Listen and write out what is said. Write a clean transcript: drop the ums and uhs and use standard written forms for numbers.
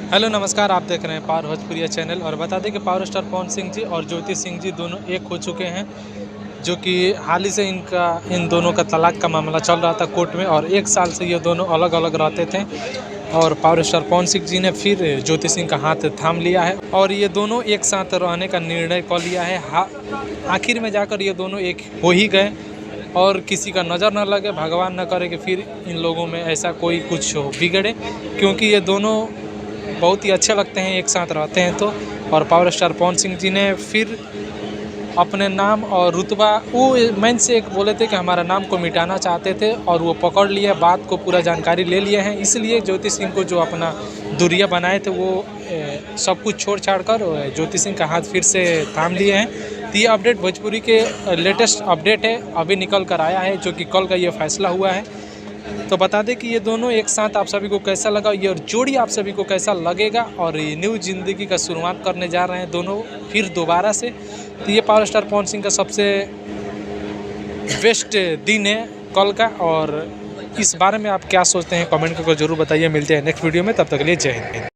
Hello नमस्कार, आप देख रहे हैं पावर भोजपुरिया चैनल। और बता दें कि पावर स्टार पवन सिंह जी और ज्योति सिंह जी दोनों एक हो चुके हैं, जो कि हाल ही से इन दोनों का तलाक का मामला चल रहा था कोर्ट में। और 1 साल से ये दोनों अलग अलग रहते थे और पावर स्टार पवन सिंह जी ने फिर ज्योति सिंह का हाथ थाम लिया है और ये दोनों एक साथ रहने का निर्णय कर लिया है। आखिर में जाकर ये दोनों एक हो ही गए और किसी का नज़र न लगे, भगवान न करे कि फिर इन लोगों में ऐसा कोई कुछ हो बिगड़े, क्योंकि ये दोनों बहुत ही अच्छे लगते हैं एक साथ रहते हैं तो। और पावर स्टार पवन सिंह जी ने फिर अपने नाम और रुतबा, वो मेन से एक बोले थे कि हमारा नाम को मिटाना चाहते थे और वो पकड़ लिए, बात को पूरा जानकारी ले लिए हैं। इसलिए ज्योति सिंह को जो अपना दूरिया बनाए थे वो सब कुछ छोड़ छाड़ कर ज्योति सिंह का हाथ फिर से थाम लिए हैं। तो ये अपडेट भोजपुरी के लेटेस्ट अपडेट है, अभी निकल कर आया है, जो कि कल का ये फैसला हुआ है। तो बता दें कि ये दोनों एक साथ आप सभी को कैसा लगा, ये और जोड़ी आप सभी को कैसा लगेगा, और ये न्यू ज़िंदगी का शुरुआत करने जा रहे हैं दोनों फिर दोबारा से। तो ये पावर स्टार पवन सिंह का सबसे बेस्ट दिन है कल का। और इस बारे में आप क्या सोचते हैं कमेंट करके ज़रूर बताइए। मिलते हैं नेक्स्ट वीडियो में, तब तक के लिए जय हिंद।